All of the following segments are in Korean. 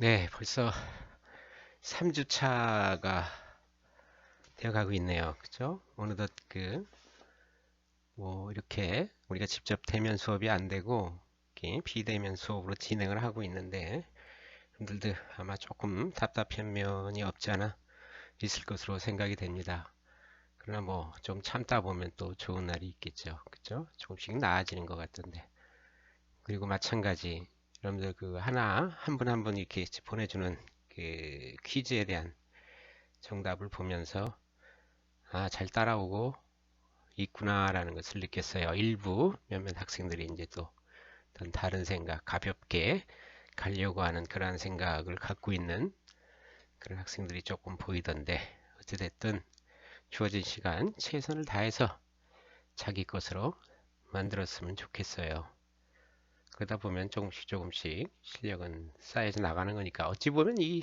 네, 벌써 3주차가 되어 가고 있네요. 그죠? 어느덧 이렇게 우리가 직접 대면 수업이 안 되고, 이렇게 비대면 수업으로 진행을 하고 있는데, 여러분들도 아마 조금 답답한 면이 없지 않아 있을 것으로 생각이 됩니다. 그러나 뭐 좀 참다 보면 또 좋은 날이 있겠죠. 그죠? 조금씩 나아지는 것 같던데. 그리고 마찬가지, 여러분들 하나, 한 분 한 분 이렇게 보내주는 퀴즈에 대한 정답을 보면서 잘 따라오고 있구나라는 것을 느꼈어요. 일부 몇몇 학생들이 이제 또 어떤 다른 생각, 가볍게 가려고 하는 그러한 생각을 갖고 있는 그런 학생들이 조금 보이던데, 어찌됐든 주어진 시간 최선을 다해서 자기 것으로 만들었으면 좋겠어요. 그러다 보면 조금씩 조금씩 실력은 쌓여져 나가는 거니까, 어찌 보면 이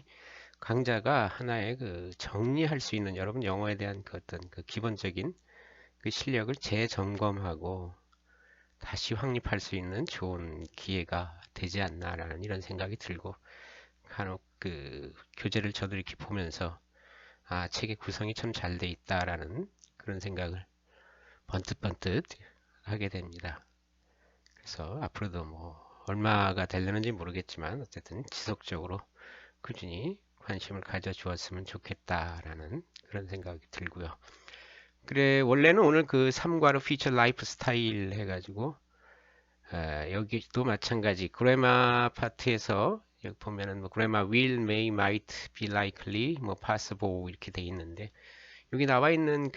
강좌가 하나의 정리할 수 있는, 여러분 영어에 대한 어떤 기본적인 실력을 재점검하고 다시 확립할 수 있는 좋은 기회가 되지 않나라는 이런 생각이 들고, 간혹 교재를 저도 이렇게 보면서 책의 구성이 참 잘 돼 있다라는 그런 생각을 번뜩번뜩 하게 됩니다. 그래서 앞으로도 뭐 얼마가 되려는지 모르겠지만 어쨌든 지속적으로 꾸준히 관심을 가져 주었으면 좋겠다라는 그런 생각이 들고요. 그래, 원래는 오늘 3과로 피처 라이프 스타일 해가지고, 여기도 마찬가지 그래마 파트에서 여기 보면은 뭐 그래마 will, may, might, be likely, 뭐 possible 이렇게 돼 있는데, 여기 나와 있는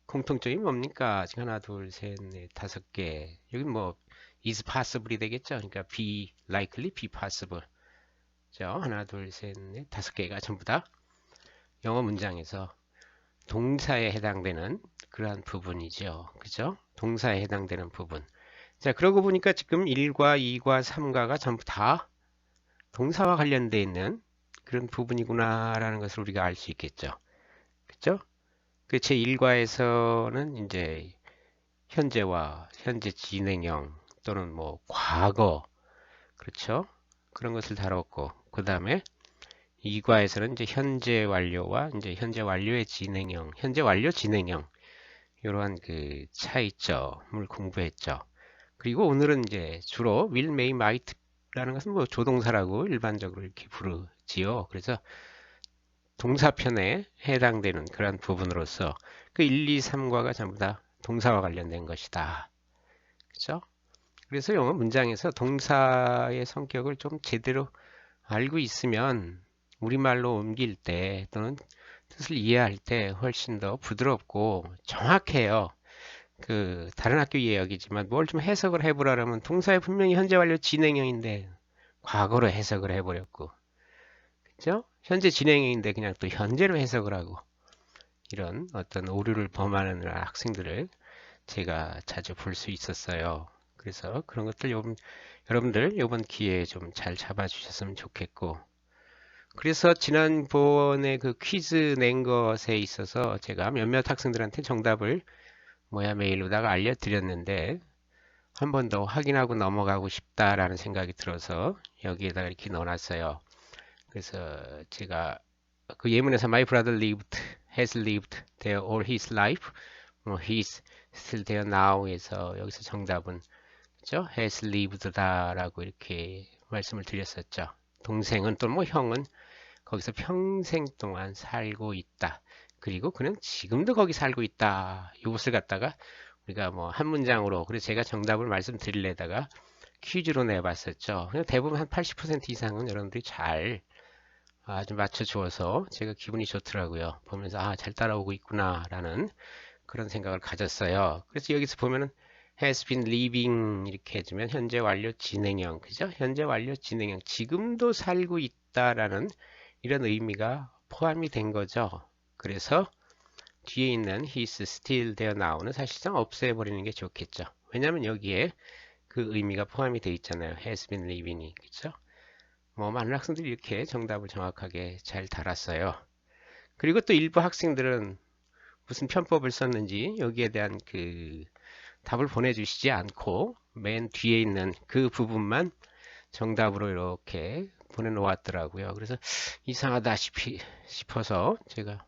공통점이 뭡니까? 지금 하나, 둘, 셋, 넷, 다섯 개. 여기 뭐 is possible이 되겠죠? 그러니까 be likely, be possible. 죠? 하나, 둘, 셋, 넷, 다섯 개가 전부 다 영어 문장에서 동사에 해당되는 그러한 부분이죠. 그죠? 동사에 해당되는 부분. 자, 그러고 보니까 지금 1과 2과 3과가 전부 다 동사와 관련되어 있는 그런 부분이구나라는 것을 우리가 알 수 있겠죠. 그죠? 제 1과에서는 이제 현재와 현재 진행형 또는 뭐 과거, 그렇죠? 그런 것을 다뤘고, 그 다음에 2과에서는 이제 현재 완료와 이제 현재 완료의 진행형, 현재 완료 진행형 이러한 차이점을 공부했죠. 그리고 오늘은 이제 주로 will, may, might라는 것은 뭐 조동사라고 일반적으로 이렇게 부르지요. 그래서 동사편에 해당되는 그런 부분으로서 1, 2, 3과가 전부 다 동사와 관련된 것이다. 그렇죠? 그래서 영어 문장에서 동사의 성격을 좀 제대로 알고 있으면 우리말로 옮길 때 또는 뜻을 이해할 때 훨씬 더 부드럽고 정확해요. 다른 학교 이야기지만 뭘 좀 해석을 해보라면 동사에 분명히 현재 완료 진행형인데 과거로 해석을 해버렸고, 그죠? 현재 진행형인데 그냥 또 현재로 해석을 하고, 이런 어떤 오류를 범하는 학생들을 제가 자주 볼 수 있었어요. 그래서 그런 것들 여러분들 이번 기회에 좀 잘 잡아주셨으면 좋겠고, 그래서 지난번에 퀴즈 낸 것에 있어서 제가 몇몇 학생들한테 정답을 뭐야 메일로다가 알려드렸는데, 한 번 더 확인하고 넘어가고 싶다라는 생각이 들어서 여기에다가 이렇게 넣어놨어요. 그래서 제가 예문에서 My brother has lived there all his life, he's still there now에서 여기서 정답은 그죠? has lived다라고 이렇게 말씀을 드렸었죠. 동생은 또 뭐 형은 거기서 평생 동안 살고 있다. 그리고 그는 지금도 거기 살고 있다. 이것을 갖다가 우리가 뭐 한 문장으로, 그래서 제가 정답을 말씀드리려다가 퀴즈로 내봤었죠. 대부분 한 80% 이상은 여러분들이 잘 아주 맞춰주어서 제가 기분이 좋더라고요. 보면서 잘 따라오고 있구나라는 그런 생각을 가졌어요. 그래서 여기서 보면은 has been living 이렇게 해주면 현재 완료 진행형, 그죠? 현재 완료 진행형, 지금도 살고 있다라는 이런 의미가 포함이 된 거죠. 그래서 뒤에 있는 he's still there now는 사실상 없애버리는 게 좋겠죠. 왜냐하면 여기에 그 의미가 포함이 되어 있잖아요. has been living이, 그죠? 뭐 많은 학생들이 이렇게 정답을 정확하게 잘 달았어요. 그리고 또 일부 학생들은 무슨 편법을 썼는지 여기에 대한 답을 보내주시지 않고 맨 뒤에 있는 그 부분만 정답으로 이렇게 보내놓았더라고요. 그래서 이상하다 싶어서 제가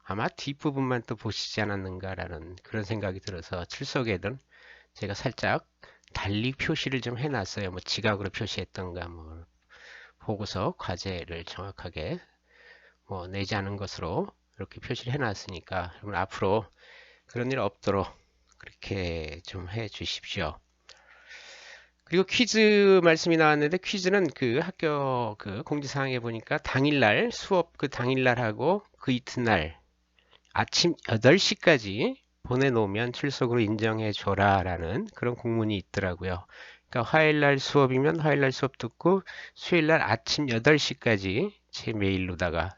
아마 뒷부분만 또 보시지 않았는가라는 그런 생각이 들어서 출석에는 제가 살짝 달리 표시를 좀 해놨어요. 뭐 지각으로 표시했던가, 뭐 보고서 과제를 정확하게 뭐 내지 않은 것으로 이렇게 표시를 해놨으니까 여러분 앞으로 그런 일 없도록 그렇게 좀 해 주십시오. 그리고 퀴즈 말씀이 나왔는데 퀴즈는 그 학교 그 공지사항에 보니까 당일날 수업 그 당일날 하고 그 이튿날 아침 8시까지 보내놓으면 출석으로 인정해 줘라 라는 그런 공문이 있더라고요. 그러니까 화요일날 수업이면 화요일날 수업 듣고 수요일날 아침 8시까지 제 메일로다가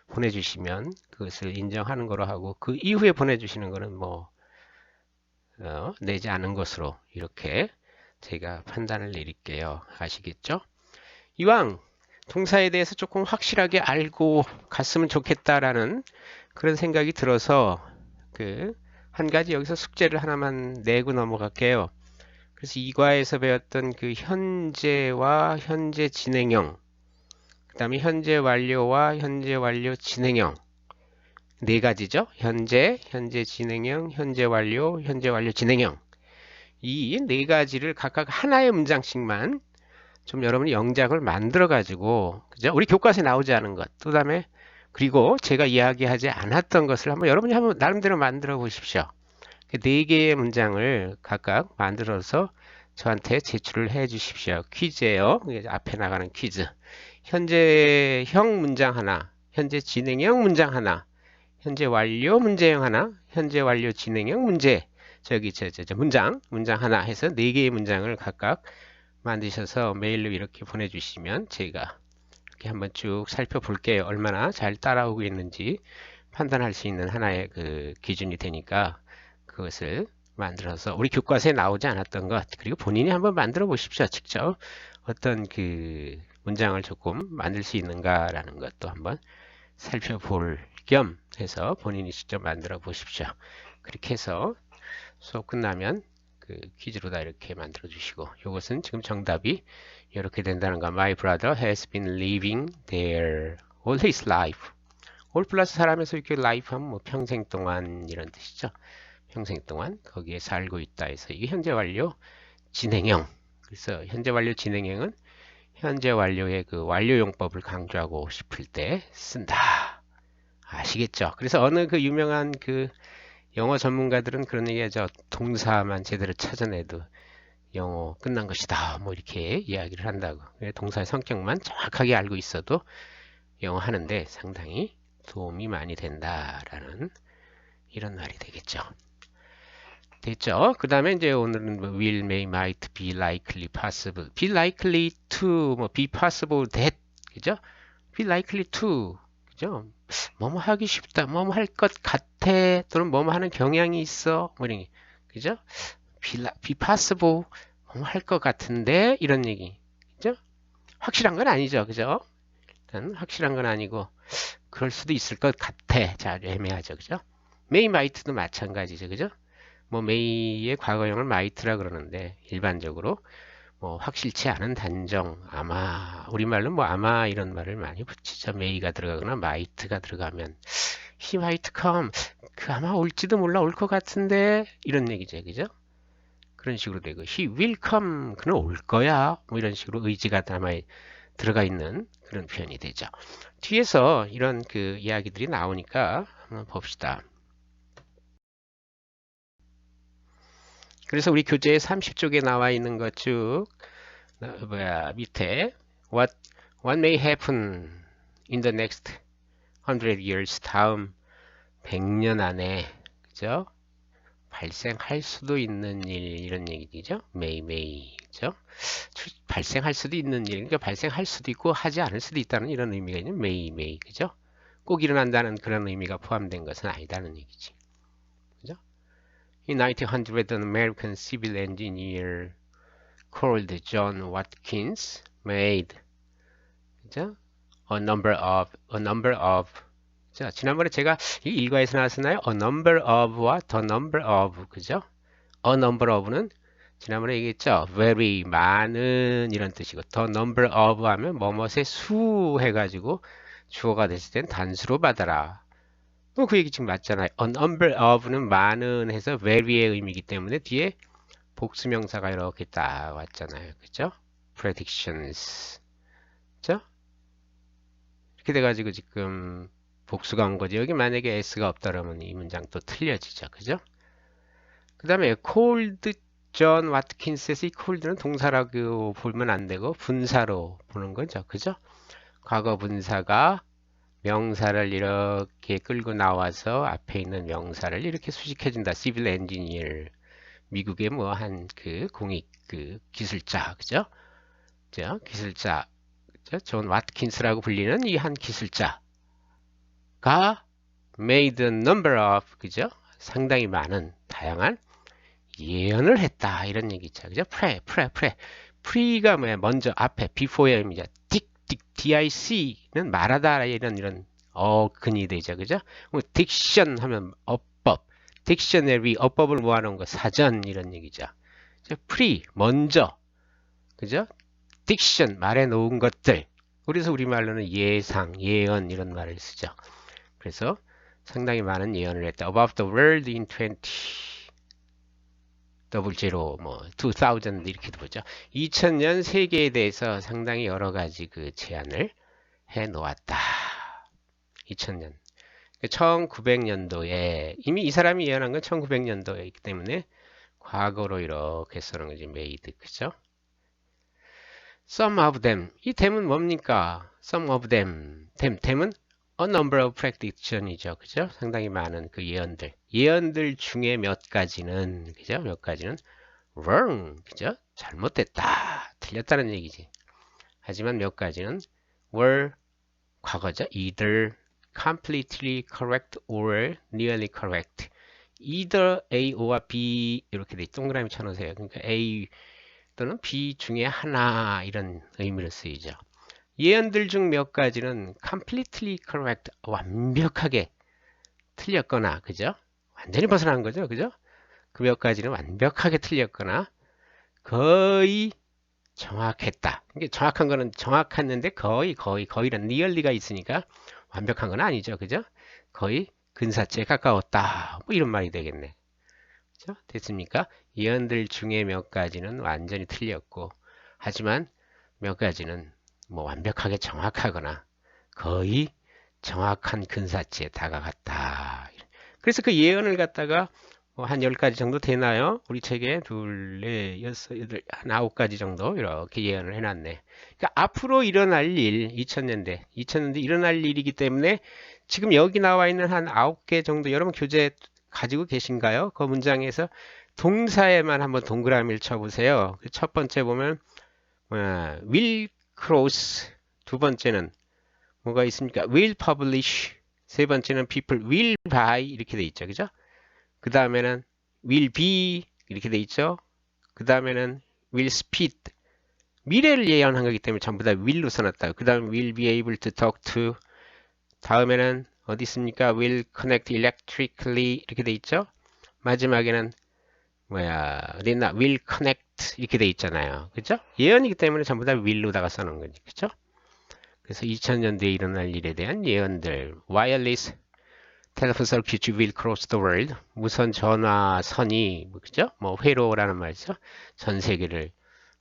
보내주시면 그것을 인정하는 거로 하고 그 이후에 보내주시는 거는 뭐 내지 않은 것으로 이렇게 제가 판단을 내릴게요. 아시겠죠? 이왕 동사에 대해서 조금 확실하게 알고 갔으면 좋겠다라는 그런 생각이 들어서 그 한 가지 여기서 숙제를 하나만 내고 넘어갈게요. 그래서 이과에서 배웠던 그 현재와 현재 진행형, 그 다음에 현재 완료와 현재 완료 진행형 네 가지죠. 현재, 현재 진행형, 현재 완료, 현재 완료 진행형 이 네 가지를 각각 하나의 문장씩만 좀 여러분이 영작을 만들어 가지고 그죠? 우리 교과서에 나오지 않은 것, 또 다음에 그리고 제가 이야기하지 않았던 것을 여러분이 한번 나름대로 만들어 보십시오. 네 개의 문장을 각각 만들어서 저한테 제출을 해 주십시오. 퀴즈예요. 앞에 나가는 퀴즈. 현재형 문장 하나, 현재 진행형 문장 하나, 현재 완료 문제형 하나, 현재 완료 진행형 문제 문장 하나 해서 네 개의 문장을 각각 만드셔서 메일로 이렇게 보내주시면 제가 이렇게 한번 쭉 살펴볼게요. 얼마나 잘 따라오고 있는지 판단할 수 있는 하나의 그 기준이 되니까 그것을 만들어서 우리 교과서에 나오지 않았던 것 그리고 본인이 한번 만들어 보십시오. 직접 어떤 그 문장을 조금 만들 수 있는가라는 것도 한번 살펴볼 겸 해서 본인이 직접 만들어 보십시오. 그렇게 해서 수업 끝나면 그 퀴즈로 다 이렇게 만들어 주시고 이것은 지금 정답이 이렇게 된다는 거. My brother has been living there all his life. all 플러스 사람에서 이렇게 life 하면 뭐 평생 동안 이런 뜻이죠. 평생 동안 거기에 살고 있다 해서 이게 현재 완료 진행형. 그래서 현재 완료 진행형은 현재 완료의 그 완료용법을 강조하고 싶을 때 쓴다. 아시겠죠? 그래서 어느 그 유명한 그 영어 전문가들은 그런 얘기하죠. 동사만 제대로 찾아내도 영어 끝난 것이다. 뭐 이렇게 이야기를 한다고. 동사의 성격만 정확하게 알고 있어도 영어 하는데 상당히 도움이 많이 된다라는 이런 말이 되겠죠. 됐죠? 그 다음에 이제 오늘은 뭐 will, may, might, be likely, possible, be likely to, 뭐 be possible that, 그죠? be likely to, 그죠? 뭐뭐 하기 쉽다, 뭐뭐 할 것 같아, 또는 뭐뭐 하는 경향이 있어, 뭐 이런 게, 그죠? be possible, 뭐뭐 할 것 같은데, 이런 얘기, 그죠? 확실한 건 아니죠, 그죠? 일단 확실한 건 아니고, 그럴 수도 있을 것 같아. 자, 애매하죠, 그죠? may, might도 마찬가지죠, 그죠? 뭐 may의 과거형을 might라 그러는데 일반적으로 뭐 확실치 않은 단정 아마 우리말로 뭐 아마 이런 말을 많이 붙이죠. may가 들어가거나 might가 들어가면 he might come 그 아마 올지도 몰라 올 것 같은데 이런 얘기죠, 그죠? 그런 식으로 되고 he will come 그는 올 거야 뭐 이런 식으로 의지가 담아 들어가 있는 그런 표현이 되죠. 뒤에서 이런 그 이야기들이 나오니까 한번 봅시다. 그래서 우리 교재에 30쪽에 나와 있는 것 쭉 밑에 what may happen in the next 100 years 다음 100년 안에 그죠? 발생할 수도 있는 일 이런 얘기죠. may 그죠? 발생할 수도 있는 일 그러니까 발생할 수도 있고 하지 않을 수도 있다는 이런 의미가 있는 may 그죠? 꼭 일어난다는 그런 의미가 포함된 것은 아니다는 얘기지. In 1900, an American civil engineer called John Watkins made 그죠? a number of 자, 지난번에 제가 이 일과에서 나왔었나요? a number of와 the number of 그죠? a number of는 지난번에 얘기했죠. very 많은 이런 뜻이고 the number of 하면 뭐뭇의 수 해가지고 주어가 됐을 땐 단수로 받아라. 그 얘기 지금 맞잖아요. a number of는 많은 해서 very의 의미이기 때문에 뒤에 복수명사가 이렇게 딱 왔잖아요. 그죠? predictions. 그죠? 이렇게 돼가지고 지금 복수가 온 거지. 여기 만약에 s가 없다 그러면 이 문장 또 틀려지죠. 그죠? 그 다음에 cold 존 와트킨스에서 이 cold는 동사라고 보면 안 되고 분사로 보는 거죠. 그죠? 과거 분사가 명사를 이렇게 끌고 나와서 앞에 있는 명사를 이렇게 수식해준다. civil engineer. 미국의 뭐 한 그 공익 그 기술자. 그죠? 자, 기술자. 존 와트킨스라고 불리는 이 한 기술자가 made a number of. 그죠? 상당히 많은 다양한 예언을 했다 이런 얘기죠. 그죠? pre가 뭐야? 먼저 앞에 before의 의미죠. dic는 말하다 이런 어근이 되죠. 그죠? diction 하면 어법, dictionary 어법을 모아놓은 거 사전 이런 얘기죠. 먼저, 그죠? diction 말해 놓은 것들. 그래서 우리말로는 예상, 예언 이런 말을 쓰죠. 그래서 상당히 많은 예언을 했다. About the world in 2000 뭐 2000 이렇게도 보죠. 2000년 세계에 대해서 상당히 여러 가지 그 제안을 해 놓았다. 2000년. 1900년도에 이미 이 사람이 예언한 건 1900년도이기 때문에 과거로 이렇게 쓰는 거지. made. 그죠? Some of them. 이 them은 뭡니까? Some of them. them은 a number of prediction이죠. 그죠? 상당히 많은 그 예언들. 예언들 중에 몇 가지는, 그죠? 몇 가지는 wrong. 그죠? 잘못됐다. 틀렸다는 얘기지. 하지만 몇 가지는 were 과거죠. either completely correct or nearly correct. either A와 B 이렇게 돼 동그라미 쳐놓으세요. 그러니까 A 또는 B 중에 하나 이런 의미로 쓰이죠. 예언들 중 몇 가지는 completely correct, 완벽하게 틀렸거나, 그죠? 완전히 벗어난 거죠, 그죠? 그 몇 가지는 완벽하게 틀렸거나 거의 정확했다. 이게 정확한 거는 정확했는데 거의란 nearly가 있으니까 완벽한 건 아니죠, 그죠? 거의 근사치에 가까웠다. 뭐 이런 말이 되겠네. 그죠? 됐습니까? 예언들 중에 몇 가지는 완전히 틀렸고, 하지만 몇 가지는 뭐 완벽하게 정확하거나 거의 정확한 근사치에 다가갔다. 그래서 그 예언을 갖다가 뭐한 10가지 정도 되나요? 우리 책에 둘, 넷, 여섯, 여덟, 한 9가지 정도 이렇게 예언을 해놨네. 그러니까 앞으로 일어날 일, 2000년대 일어날 일이기 때문에 지금 여기 나와 있는 한 9개 정도 여러분 교재 가지고 계신가요? 그 문장에서 동사에만 한번 동그라미를 쳐보세요. 첫 번째 보면 will cross, 두 번째는 뭐가 있습니까? will publish, 세 번째는 people will buy 이렇게 돼 있죠. 그죠? 그 다음에는 will be 이렇게 돼 있죠. 그 다음에는 will speed, 미래를 예언한 거기 때문에 전부 다 will로 써놨다. 그 다음 will be able to talk to, 다음에는 어디 있습니까? will connect electrically 이렇게 돼 있죠. 마지막에는 어디 있나? will connect 이렇게 돼 있잖아요. 그죠? 예언이기 때문에 전부 다 will로다가 써놓은 거지. 그죠? 그래서 2000년대에 일어날 일에 대한 예언들. wireless telephone circuit will cross the world. 무선 전화선이 그죠? 뭐 회로라는 말이죠. 전 세계를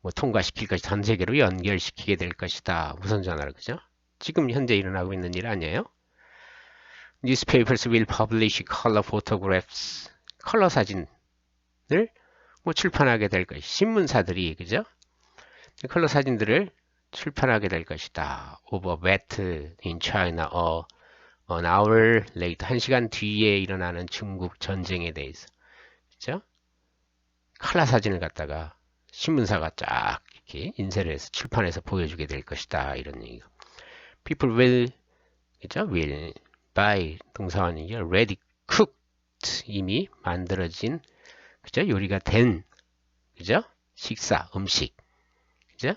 뭐 통과시킬 것이 전 세계로 연결시키게 될 것이다. 무선 전화를 그죠? 지금 현재 일어나고 있는 일 아니에요? newspapers will publish color photographs. 컬러 사진을 뭐 출판하게 될 것이 신문사들이 그죠? 컬러 사진들을 출판하게 될 것이다. Over wet in China an hour later. 1시간 뒤에 일어나는 중국 전쟁에 대해서. 그죠? 컬러 사진을 갖다가 신문사가 쫙 이렇게 인쇄를 해서 출판해서 보여주게 될 것이다. 이런 얘기가. People will, 그죠? will buy 동사원이죠. ready cooked 이미 만들어진 그죠? 요리가 된 그죠? 식사, 음식. 그죠?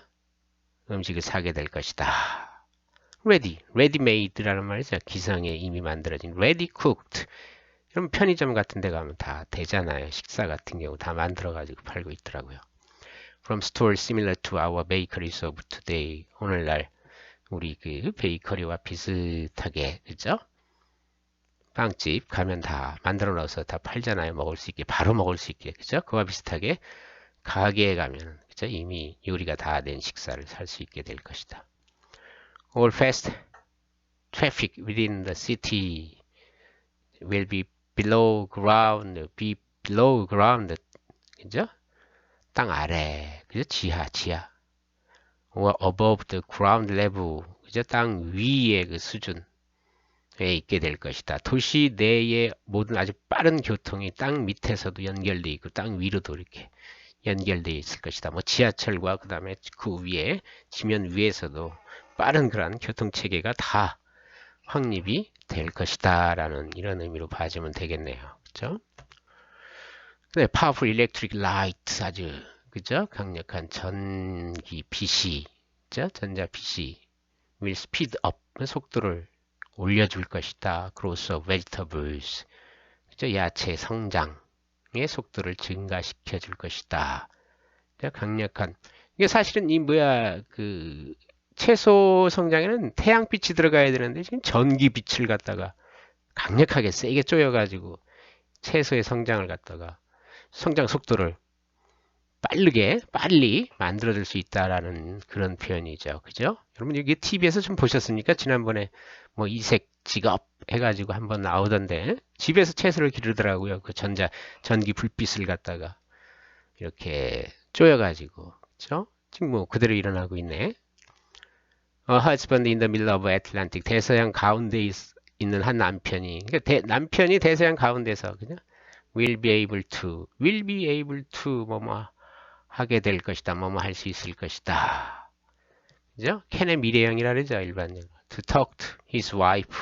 음식을 사게 될 것이다. ready made라는 말이죠. 기성에 이미 만들어진 ready cooked. 그럼 편의점 같은 데 가면 다 되잖아요. 식사 같은 경우 다 만들어 가지고 팔고 있더라고요. from stores similar to our bakeries of today. 오늘날 우리 그 베이커리와 비슷하게, 그죠? 빵집 가면 다 만들어 넣어서 다 팔잖아요. 먹을 수 있게, 바로 먹을 수 있게, 그죠? 그와 비슷하게 가게에 가면, 그죠? 이미 요리가 다 된 식사를 살 수 있게 될 것이다. All fast traffic within the city will be below ground, 그죠? 땅 아래, 그죠? 지하. or above the ground level, 그죠? 땅 위의 그 수준에 있게 될 것이다. 도시 내의 모든 아주 빠른 교통이 땅 밑에서도 연결돼 있고 땅 위로도 이렇게 연결돼 있을 것이다. 뭐 지하철과 그 다음에 그 위에 지면 위에서도 빠른 그러한 교통 체계가 다 확립이 될 것이다 라는 이런 의미로 봐주면 되겠네요. 그죠? 네, powerful electric light, 아주 그죠? 강력한 전기 빛이, 그죠? 전자 빛이 will speed up, 속도를 올려줄 것이다. growth of vegetables, 그죠? 야채 성장의 속도를 증가시켜 줄 것이다. 그죠? 강력한, 이게 사실은 이 뭐야, 그 채소 성장에는 태양빛이 들어가야 되는데 지금 전기빛을 갖다가 강력하게 세게 쪼여가지고 채소의 성장을 갖다가 성장 속도를 빨리 만들어줄 수 있다라는 그런 표현이죠. 그죠? 여러분 여기 TV에서 좀 보셨습니까? 지난번에 뭐 이색 직업 해가지고 한번 나오던데 집에서 채소를 기르더라고요. 그 전기 불빛을 갖다가 이렇게 쪼여가지고, 그죠? 지금 뭐 그대로 일어나고 있네. husband in the middle of Atlantic, 대서양 가운데 있는 한 남편이, 그러니까 남편이 대서양 가운데서 그냥 will be able to 뭐뭐 하게 될 것이다, 뭐뭐 할 수 있을 것이다, 그죠? 캔의 미래형이라 그러죠, 일반적으로. to talk to his wife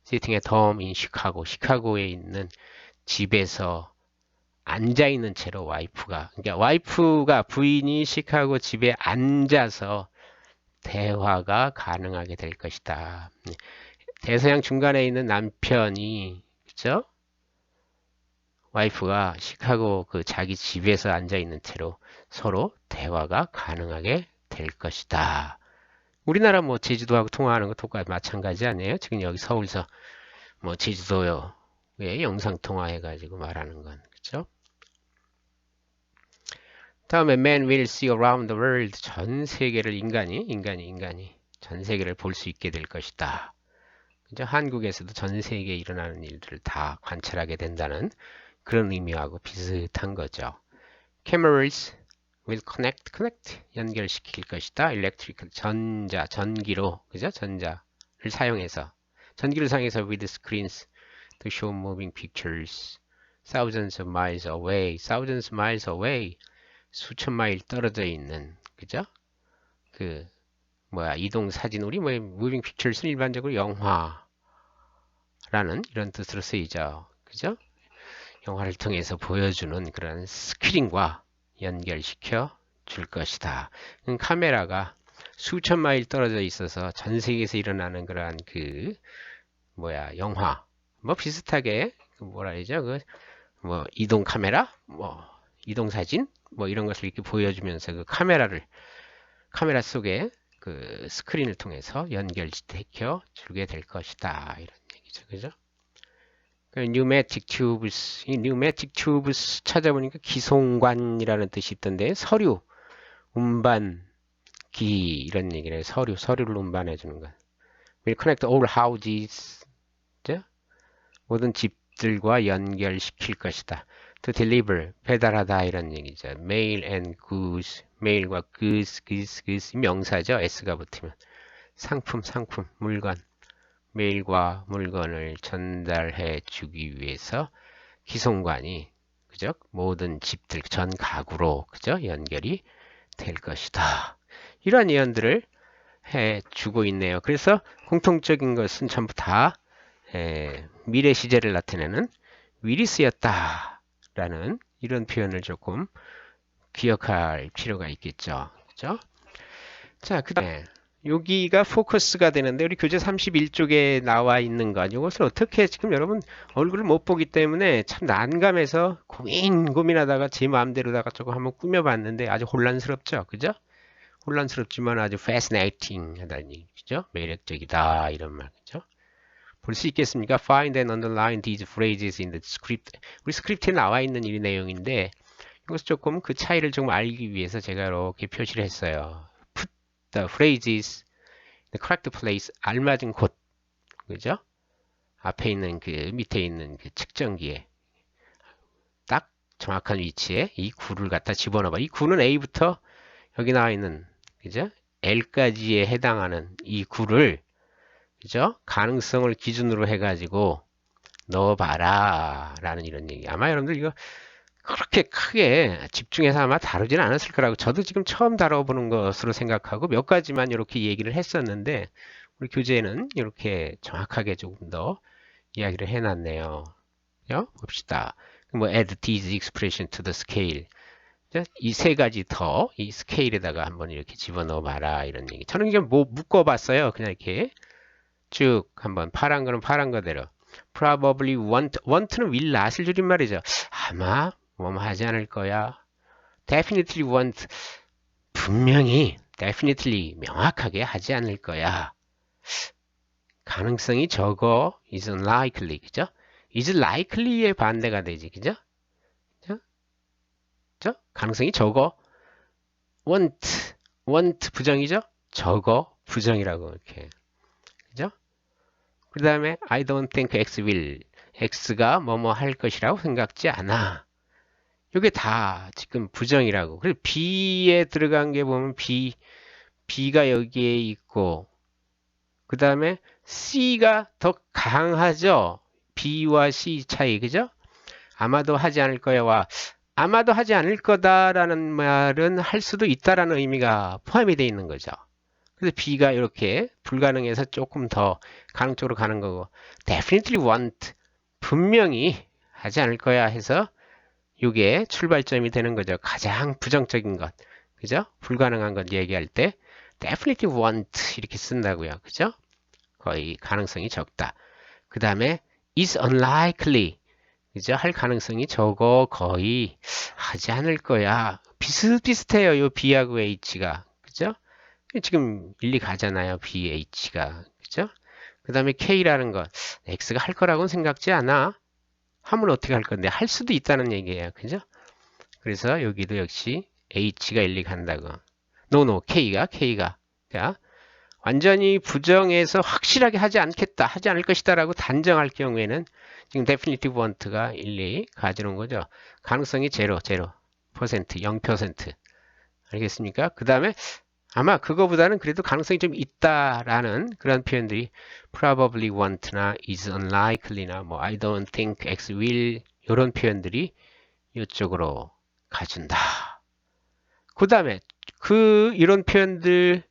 sitting at home in Chicago, 시카고에 있는 집에서 앉아 있는 채로 와이프가, 그러니까 와이프가 부인이 시카고 집에 앉아서 대화가 가능하게 될 것이다. 대서양 중간에 있는 남편이, 그죠? 와이프가 시카고 그 자기 집에서 앉아 있는 채로 서로 대화가 가능하게 될 것이다. 우리나라 뭐 제주도하고 통화하는 거 똑같이 마찬가지 아니에요? 지금 여기 서울서 뭐 제주도에 영상 통화해가지고 말하는 건, 그죠? 다음에 man will see around the world, 전 세계를 인간이 전 세계를 볼 수 있게 될 것이다. 그죠? 한국에서도 전 세계에 일어나는 일들을 다 관찰하게 된다는 그런 의미하고 비슷한 거죠. Cameras will connect, 연결시킬 것이다. electrical, 전기로, 그죠? 전기를 사용해서 with screens to show moving pictures thousands of miles away, 수천 마일 떨어져 있는, 그죠? 그 이동 사진, 우리 무빙 픽처스는 일반적으로 영화라는 이런 뜻으로 쓰이죠. 그죠? 영화를 통해서 보여주는 그런 스크린과 연결시켜 줄 것이다. 카메라가 수천 마일 떨어져 있어서 전 세계에서 일어나는 그러한 영화, 비슷하게 뭐라 그러죠? 이동 카메라, 이동 사진, 이런 것을 이렇게 보여주면서 그 카메라 속에 그 스크린을 통해서 연결시켜 주게 될 것이다. 이런 얘기죠. 그죠? pneumatic tubes, 이 pneumatic tubes 찾아보니까 기송관이라는 뜻이 있던데, 서류, 운반기, 이런 얘기를 해요. 서류를 운반해 주는 것. will connect all houses, 그죠? 모든 집들과 연결시킬 것이다. to deliver, 배달하다, 이런 얘기죠. mail and goods, 메일과 goods, 명사죠. s가 붙으면. 상품, 물건. 메일과 물건을 전달해 주기 위해서 기송관이, 그죠? 모든 집들, 전 가구로, 그죠? 연결이 될 것이다. 이러한 예언들을 해 주고 있네요. 그래서 공통적인 것은 전부 다 미래 시제를 나타내는 will이 쓰였다 라는 이런 표현을 조금 기억할 필요가 있겠죠. 그죠? 자, 그 다음에 여기가 포커스가 되는데 우리 교재 31쪽에 나와 있는 것 이것을 어떻게 지금 여러분 얼굴을 못 보기 때문에 참 난감해서 고민하다가 제 마음대로다가 조금 한번 꾸며봤는데 아주 혼란스럽죠, 그죠? 혼란스럽지만 아주 fascinating 하다는 얘기죠. 매력적이다 이런 말이죠. 볼 수 있겠습니까? Find and underline these phrases in the script. 우리 스크립트에 나와 있는 이 내용인데 이것을 조금 그 차이를 좀 알기 위해서 제가 이렇게 표시를 했어요. Put the phrases in the correct place. 알맞은 곳, 그죠? 앞에 있는 그 밑에 있는 그 측정기에 딱 정확한 위치에 이 구를 갖다 집어넣어봐. 이 구는 A부터 여기 나와 있는 그죠? L까지에 해당하는 이 구를 그죠? 가능성을 기준으로 해가지고 넣어봐라 라는 이런 얘기. 아마 여러분들 이거 그렇게 크게 집중해서 아마 다루지는 않았을 거라고 저도 지금 처음 다뤄보는 것으로 생각하고 몇 가지만 이렇게 얘기를 했었는데 우리 교재에는 이렇게 정확하게 조금 더 이야기를 해놨네요. 봅시다. 뭐 add these expression to the scale. 이 세 가지 더 이 스케일에다가 한번 이렇게 집어넣어 봐라 이런 얘기. 저는 이게 뭐 묶어봤어요. 그냥 이렇게 쭉 한번 파란 거는 파란 거대로. Probably want는 will not을 줄임말이죠. 아마 뭐뭐 하지 않을 거야. Definitely won't 분명히 definitely 명확하게 하지 않을 거야. 가능성이 적어 is unlikely 그죠? is likely의 반대가 되지 그죠? 그죠? 가능성이 적어 want 부정이죠? 적어 부정이라고 이렇게 그죠? 그 다음에 I don't think X will X가 뭐뭐 할 것이라고 생각지 않아. 이게 다 지금 부정이라고. 그리고 B에 들어간 게 보면 B가 여기에 있고 그 다음에 C가 더 강하죠. B와 C 차이 그죠? 아마도 하지 않을 거야와 아마도 하지 않을 거다라는 말은 할 수도 있다라는 의미가 포함이 되어 있는 거죠. 그래서 B가 이렇게 불가능해서 조금 더 가능 쪽으로 가는 거고 definitely won't 분명히 하지 않을 거야 해서 이게 출발점이 되는 거죠. 가장 부정적인 것. 그죠? 불가능한 것 얘기할 때 definitely won't 이렇게 쓴다고요. 그죠? 거의 가능성이 적다. 그 다음에 is unlikely. 그죠? 할 가능성이 적어 거의 하지 않을 거야. 비슷비슷해요. 요 B하고 H가. 그죠? 지금 일리 가잖아요. B, H가. 그죠? 그 다음에 K라는 것. X가 할 거라고는 생각지 않아. 하면 어떻게 할 건데? 할 수도 있다는 얘기예요. 그죠? 그래서 여기도 역시 H가 일리 간다고. No, K가. 자, 완전히 부정해서 확실하게 하지 않겠다, 하지 않을 것이다 라고 단정할 경우에는 지금 definitive want가 일리 가져오는 거죠. 가능성이 0%, 0%. 알겠습니까? 그 다음에 아마 그거보다는 그래도 가능성이 좀 있다라는 그런 표현들이 probably want나 is unlikely나 뭐 I don't think X will 이런 표현들이 이쪽으로 가준다. 그 다음에 이런 표현들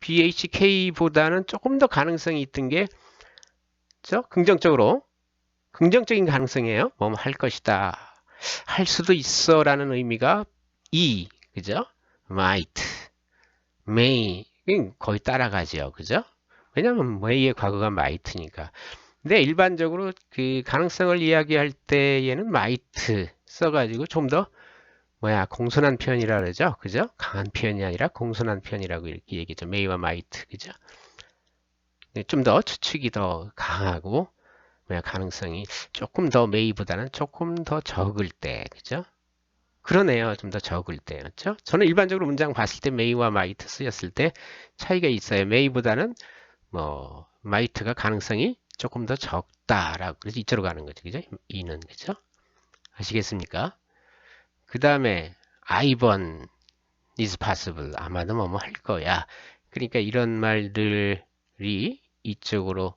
BHK보다는 조금 더 가능성이 있던 게 긍정적인 가능성이에요. 뭐 할 것이다. 할 수도 있어 라는 의미가 그죠? might, may 거의 따라가죠. 그죠? 왜냐면 may의 과거가 might니까. 근데 일반적으로 그 가능성을 이야기할 때에는 might 써가지고 좀 더 공손한 표현이라 그러죠. 그죠? 강한 표현이 아니라 공손한 표현이라고 이렇게 얘기죠. may와 might. 그죠? 좀 더 추측이 더 강하고 가능성이 조금 더 may보다는 조금 더 적을 때. 그죠? 그러네요. 좀 더 적을 때였죠. 저는 일반적으로 문장 봤을 때 may와 might 쓰였을 때 차이가 있어요. may보다는 might가 가능성이 조금 더 적다라고. 그래서 이쪽으로 가는 거죠. 그죠? 이는. 그죠? 아시겠습니까? 그 다음에 I번 is possible. 아마도 뭐뭐 할 거야. 그러니까 이런 말들이 이쪽으로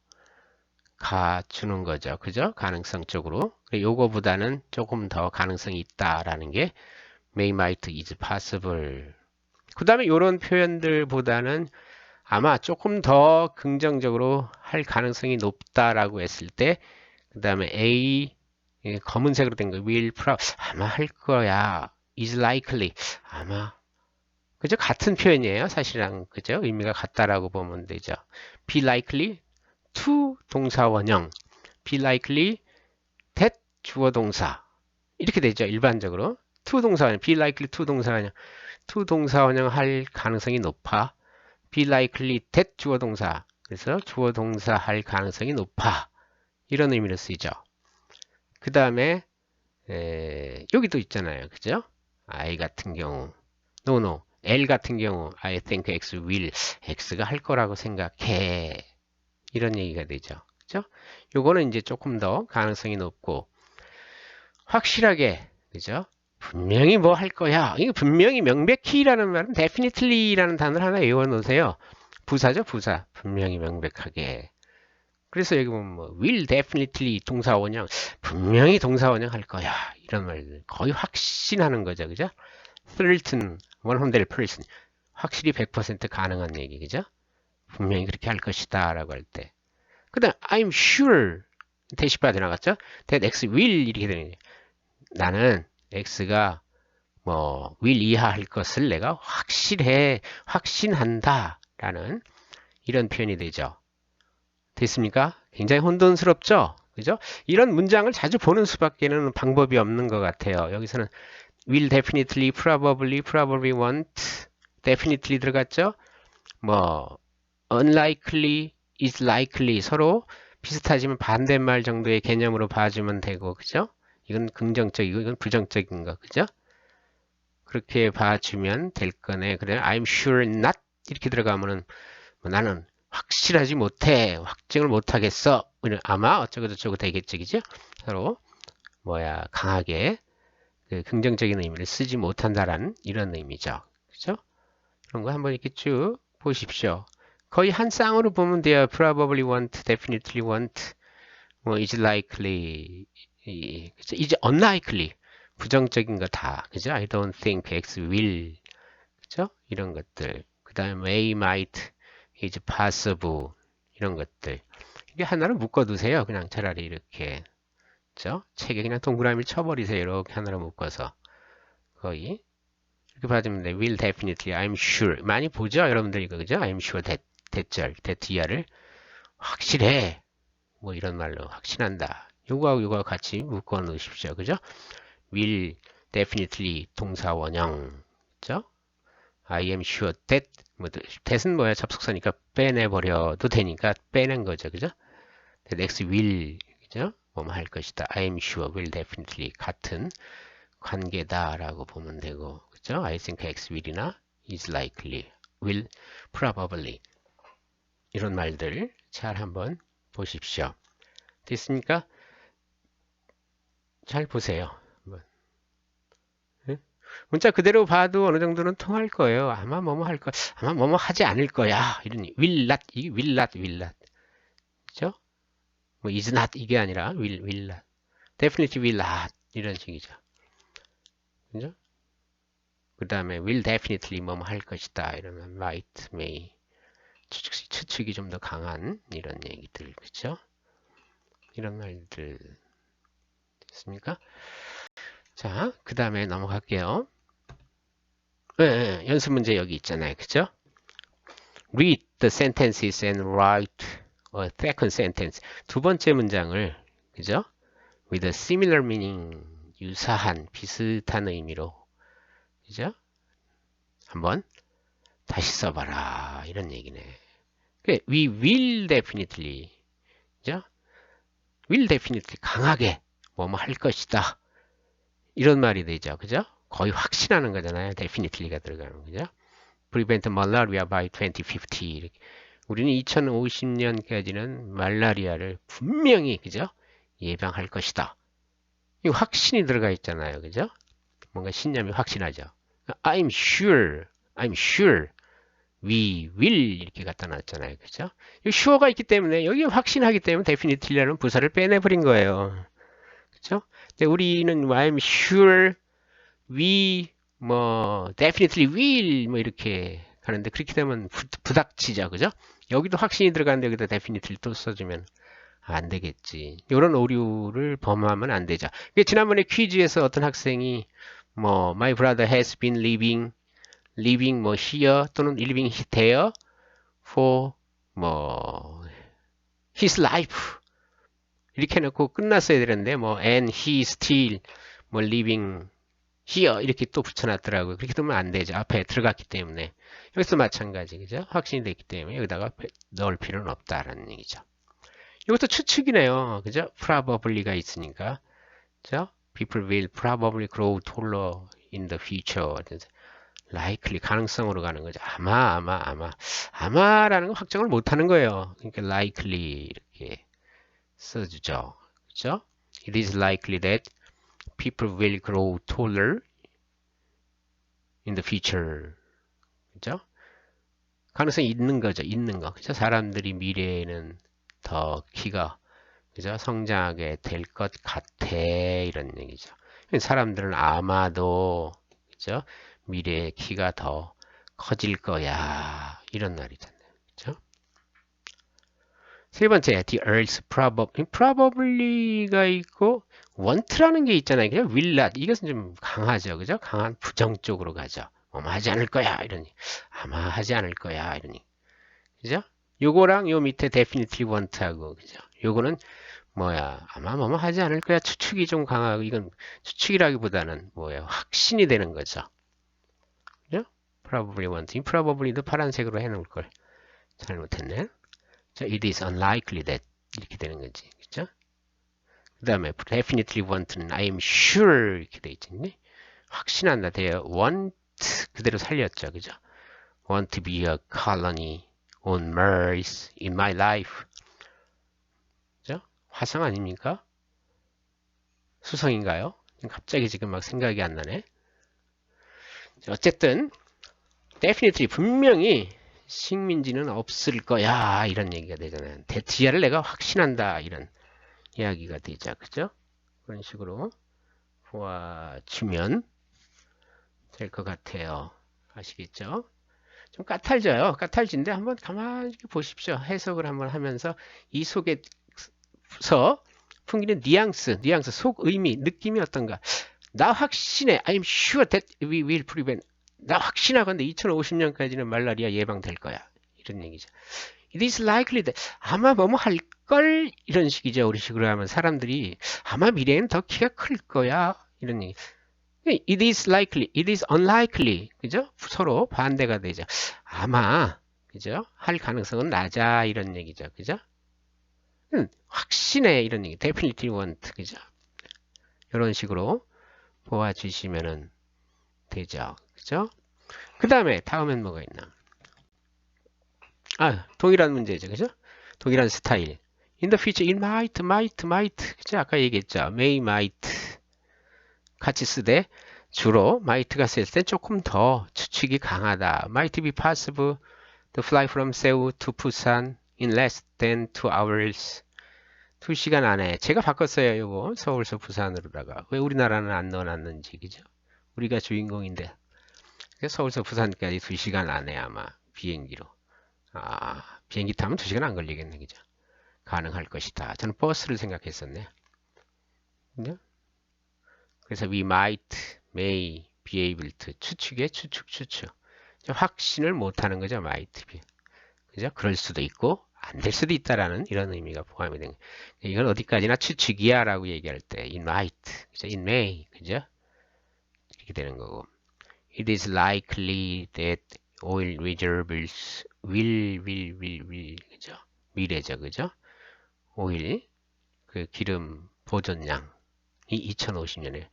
가주는 거죠. 그죠? 가능성 쪽으로. 요거보다는 조금 더 가능성이 있다라는 게 may, might, is possible. 그 다음에 이런 표현들보다는 아마 조금 더 긍정적으로 할 가능성이 높다라고 했을 때, 그 다음에 A, 검은색으로 된 거, will, probably, 아마 할 거야. is likely, 아마 그죠? 같은 표현이에요. 사실상 그죠? 의미가 같다라고 보면 되죠. be likely to 동사 원형, be likely that 주어 동사 이렇게 되죠. 일반적으로 to 동사 원형, be likely to 동사 원형, to 동사 원형 할 가능성이 높아. be likely that 주어 동사, 그래서 주어 동사 할 가능성이 높아. 이런 의미로 쓰이죠. 그 다음에 여기도 있잖아요. 그죠? I 같은 경우 no, L 같은 경우 I think X will, X가 할 거라고 생각해. 이런 얘기가 되죠. 그죠? 요거는 이제 조금 더 가능성이 높고 확실하게, 그죠? 분명히 뭐 할 거야. 이거 분명히 명백히라는 말은 definitely라는 단어를 하나 외워 놓으세요. 부사죠, 부사. 분명히 명백하게. 그래서 여기 보면 뭐 will definitely 동사 원형, 분명히 동사 원형 할 거야. 이런 말들 거의 확신하는 거죠. 그죠? certain, 100%, 확실히 100% 가능한 얘기. 그죠? 분명히 그렇게 할 것이다 라고 할 때. 그 다음 I'm sure 대시바 지나갔죠? that X will 이렇게 되는 거예요. 나는 X가 뭐 will 이하할 것을 내가 확신한다 라는 이런 표현이 되죠. 됐습니까? 굉장히 혼돈스럽죠? 그죠? 이런 문장을 자주 보는 수밖에는 방법이 없는 것 같아요. 여기서는 will definitely, probably, probably won't, definitely 들어갔죠? 뭐 unlikely, is likely 서로 비슷하지만 반대말 정도의 개념으로 봐주면 되고, 그죠? 이건 긍정적이고 이건 부정적인 거, 그죠? 그렇게 봐주면 될 거네. 그래, I'm sure not 이렇게 들어가면은 뭐 나는 확실하지 못해, 확증을 못하겠어. 아마 어쩌고 저쩌고 되겠죠, 그죠? 서로 강하게 그 긍정적인 의미를 쓰지 못한다라는 이런 의미죠, 그죠? 그런 거 한번 이렇게 쭉 보십시오. 거의 한 쌍으로 보면 돼요. probably won't, definitely won't, 뭐 is likely, 그죠? is unlikely, 부정적인 거 다, 그죠? I don't think X will, 그죠? 이런 것들. 그 다음에 may, might, is possible, 이런 것들. 이게 하나를 묶어두세요. 그냥 차라리 이렇게, 그죠? 책에 그냥 동그라미 쳐버리세요. 이렇게 하나로 묶어서. 거의. 이렇게 받으면 돼. will definitely, I'm sure. 많이 보죠? 여러분들 이거, 그죠? I'm sure that, that절, that 이하를 확실해. 뭐 이런 말로 확신한다. 요거하고 요거하고 같이 묶어 놓으십시오. 그죠? will definitely 동사 원형. 그죠? I am sure that, that은 뭐야? 접속사니까 빼내버려도 되니까 빼낸 거죠. 그죠? that X will, 그죠? 뭐 할 것이다. I am sure, will definitely 같은 관계다라고 보면 되고, 그죠? I think X will이나 is likely, will probably 이런 말들 잘 한번 보십시오. 됐습니까? 잘 보세요. 문자 그대로 봐도 어느 정도는 통할 거예요. 아마 뭐뭐 할 거, 아마 뭐뭐 하지 않을 거야. 이런 will not, 이게 will not, will not, 그죠? 뭐 is not 이게 아니라 will not, definitely will not 이런 식이죠. 그죠? 그 다음에 will definitely 뭐뭐 할 것이다. 이러면 might, may, 추측이 좀 더 강한 이런 얘기들, 그죠? 이런 말들 됐습니까? 자, 그 다음에 넘어갈게요. 연습 문제 여기 있잖아요, 그죠? Read the sentences and write a second sentence. 두 번째 문장을, 그죠? With a similar meaning, 유사한, 비슷한 의미로, 그죠? 한번 다시 써봐라. 이런 얘기네. We will definitely, 그죠? will definitely, 강하게, 뭐뭐 할 것이다. 이런 말이 되죠. 그죠? 거의 확신하는 거잖아요. definitely가 들어가는 거죠. prevent malaria by 2050. 이렇게. 우리는 2050년까지는 말라리아를 분명히, 그죠? 예방할 것이다. 이 확신이 들어가 있잖아요. 그죠? 뭔가 신념이 확신하죠. I'm sure, we will 이렇게 갖다 놨잖아요. 그죠? 이 sure가 있기 때문에 여기 확신하기 때문에 definitely라는 부사를 빼내버린 거예요. 그죠? 근데 우리는 I'm sure, we, definitely will, 이렇게 하는데, 그렇게 되면 부닥치죠. 그죠? 여기도 확신이 들어가는데, 여기다 definitely 또 써주면 안 되겠지. 이런 오류를 범하면 안 되죠. 지난번에 퀴즈에서 어떤 학생이, my brother has been living, living 뭐 here 또는 living there for 뭐 his life 이렇게 해놓고 끝났어야 되는데 뭐 and he still 뭐 living here 이렇게 또 붙여놨더라고요. 그렇게 되면 안 되죠. 앞에 들어갔기 때문에. 여기서 마찬가지, 그죠? 확신이 됐기 때문에 여기다가 넣을 필요는 없다라는 얘기죠. 이것도 추측이네요. 그죠? probably가 있으니까. 그죠? People will probably grow taller in the future. likely, 가능성으로 가는 거죠. 아마라는 건 확정을 못 하는 거예요. 그러니까 likely 이렇게 써주죠. 그죠? It is likely that people will grow taller in the future. 그죠? 가능성이 있는 거죠. 있는 거. 그죠? 사람들이 미래에는 더 키가 그죠? 성장하게 될 것 같아. 이런 얘기죠. 사람들은 아마도 그죠? 미래의 키가 더 커질 거야. 이런 말이잖아요. 그죠? 세 번째, the earth's probably가 있고 want라는 게 있잖아요. 그죠? will not. 이것은 좀 강하죠. 그죠? 강한 부정 쪽으로 가죠. 하지 않을 거야. 이러니. 아마 하지 않을 거야. 이러니. 그죠? 요거랑 요 밑에 definitely want하고 그죠? 요거는 뭐야? 아마 뭐뭐 하지 않을 거야. 추측이 좀 강하고 이건 추측이라기보다는 뭐예요? 확신이 되는 거죠. 그죠? probably want. probably도 파란색으로 해놓을 걸 잘못했네. 자, it is unlikely that 이렇게 되는 거지. 그죠? 그 다음에 definitely want는 I am sure 이렇게 돼 있지. 확신한다 돼요. want 그대로 살렸죠. 그죠? want to be a colony on Mars in my life. 그죠? 화성 아닙니까? 수성인가요? 갑자기 지금 막 생각이 안 나네. 어쨌든 definitely 분명히 식민지는 없을 거야 이런 얘기가 되잖아요. 대티아를 내가 확신한다 이런 이야기가 되죠. 그죠? 그런 식으로 보아주면 될 것 같아요. 아시겠죠? 좀 까탈져요. 까탈진데 한번 가만히 보십시오. 해석을 한번 하면서 이 속에서 풍기는 뉘앙스, 속 의미, 느낌이 어떤가? 나 확신해. I'm sure that we will prevent. 나 확신하건대 2050년까지는 말라리아 예방될 거야. 이런 얘기죠. It is likely that. 아마 뭐뭐 할걸? 이런 식이죠. 우리 식으로 하면 사람들이 아마 미래에는 더 키가 클 거야. 이런 얘기. It is likely, it is unlikely. 그죠? 서로 반대가 되죠. 아마, 그죠? 할 가능성은 낮아. 이런 얘기죠. 그죠? 확신해. 이런 얘기. Definitely want. 그죠? 이런 식으로 보아주시면 되죠. 그죠? 그 다음에, 다음엔 뭐가 있나? 동일한 문제죠. 그죠? 동일한 스타일. In the future, it might. 그죠? 아까 얘기했죠. might. 같이 쓰되 주로 might가 쓸 때 조금 더 추측이 강하다. Might be possible to fly from Seoul to Busan in less than 2 hours. 2시간 안에. 제가 바꿨어요. 이거 서울서 부산으로다가. 왜 우리나라는 안 넣어놨는지. 그죠? 우리가 주인공인데. 서울서 부산까지 2시간 안에 아마 비행기로. 비행기 타면 2시간 안 걸리겠네. 그죠? 가능할 것이다. 저는 버스를 생각했었네. 그죠? 그래서 we might, may, be able to 추측의 추측. 확신을 못하는 거죠. might be. 그죠? 그럴 수도 있고 안 될 수도 있다라는 이런 의미가 포함이 된 거예요. 이건 어디까지나 추측이야 라고 얘기할 때 it might, 그죠? it may, 그죠? 이렇게 되는 거고 it is likely that oil reserves will, 그죠? 미래죠. 그죠? 오일, 그 기름 보존량이 2050년에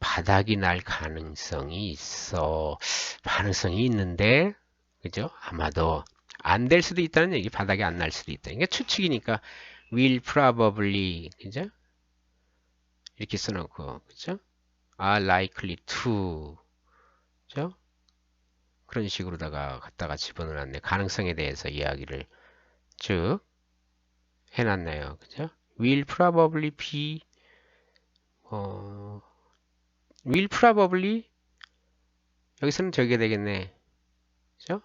바닥이 날 가능성이 있어. 가능성이 있는데, 그죠? 아마도 안 될 수도 있다는 얘기, 바닥이 안 날 수도 있다. 이게 추측이니까 will probably, 그죠? 이렇게 써놓고, 그죠? are likely to, 그죠? 그런 식으로다가 갖다가 집어넣었네. 가능성에 대해서 이야기를 쭉 해놨네요. 그죠? will probably be, will probably, 여기서는 저게 되겠네. 그죠?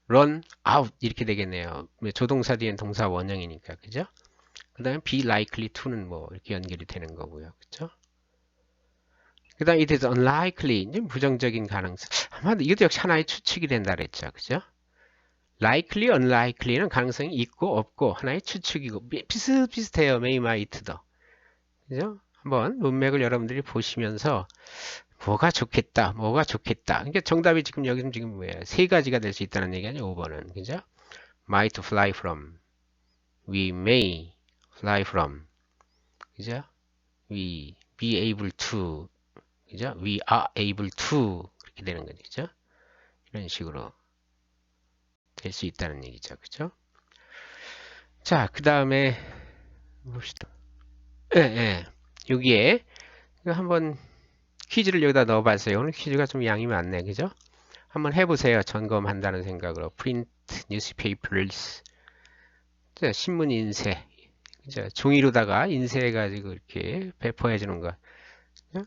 run out 이렇게 되겠네요. 조동사 뒤엔 동사 원형이니까. 그죠? 그 다음에 be likely to는 뭐 이렇게 연결이 되는 거고요. 그죠? 그 다음 it is unlikely, 이제 부정적인 가능성. 아마 이것도 역시 하나의 추측이 된다 그랬죠. 그죠? likely, unlikely는 가능성이 있고 없고 하나의 추측이고 비슷비슷해요. may, might도. 그죠? 한번 문맥을 여러분들이 보시면서 뭐가 좋겠다, 뭐가 좋겠다. 그러니까 정답이 지금 여기는 지금 뭐예요? 세 가지가 될 수 있다는 얘기 아니에요? 5번은. 그죠? might fly from, we may fly from, 그죠? we be able to, 그죠? we are able to 그렇게 되는 거죠. 그죠? 이런 식으로 될 수 있다는 얘기죠. 그죠? 자, 그 다음에 봅시다. 예, 예. 여기에 한번 퀴즈를 여기다 넣어봤어요. 오늘 퀴즈가 좀 양이 많네. 그죠? 한번 해보세요. 점검한다는 생각으로. print newspapers. 자, 신문 인쇄. 그죠? 종이로다가 인쇄해가지고 이렇게 배포해 주는 거. 그죠?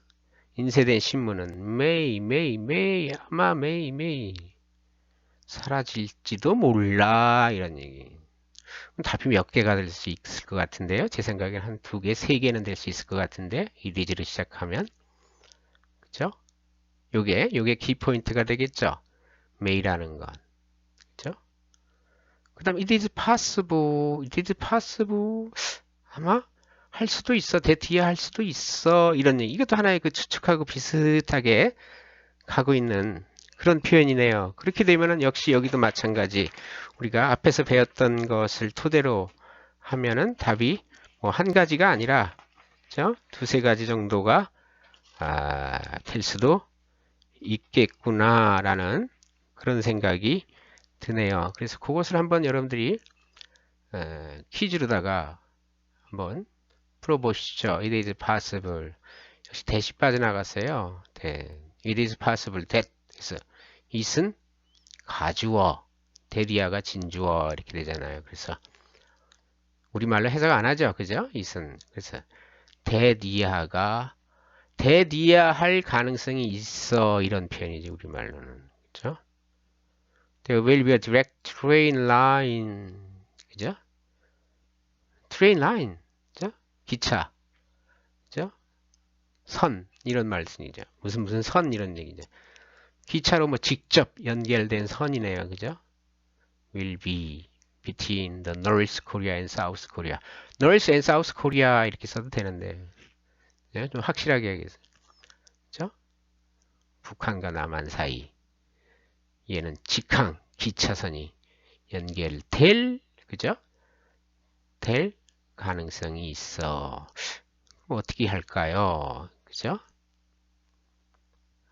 인쇄된 신문은 may 아마 may 사라질지도 몰라 이런 얘기. 답이 몇 개가 될 수 있을 것 같은데요. 제 생각엔 한 2개, 3개는 될 수 있을 것 같은데 it is로 시작하면 그죠? 요게 키포인트가 되겠죠. may라는 건. 그죠? 그 다음 it is possible 아마 할 수도 있어. 대티야 할 수도 있어. 이런 얘기. 이것도 하나의 그 추측하고 비슷하게 가고 있는 그런 표현이네요. 그렇게 되면은 역시 여기도 마찬가지. 우리가 앞에서 배웠던 것을 토대로 하면은 답이 뭐 한 가지가 아니라 그죠? 2~3가지 정도가 될 수도 있겠구나라는 그런 생각이 드네요. 그래서 그것을 한번 여러분들이 퀴즈로다가 한번 풀어보시죠. It is possible. 역시 대시 빠져나갔어요. 네. It is possible that. 그래서 it은 가주어, 대리아가 진주어 이렇게 되잖아요. 그래서 우리말로 해석 안 하죠. 그죠? it은. 그래서 대디아가 대디아 할 가능성이 있어 이런 표현이지 우리말로는. 그죠? There will be a direct train line. 그죠? train line. 그죠? 기차. 그죠? 선 이런 말씀이죠. 무슨 선 이런 얘기죠. 기차로 뭐 직접 연결된 선이네요. 그죠? will be between the North Korea and South Korea. North and South Korea 이렇게 써도 되는데 네? 좀 확실하게 하겠어요. 그죠? 북한과 남한 사이 얘는 직항 기차선이 연결될 그죠? 될 가능성이 있어. 어떻게 할까요? 그죠?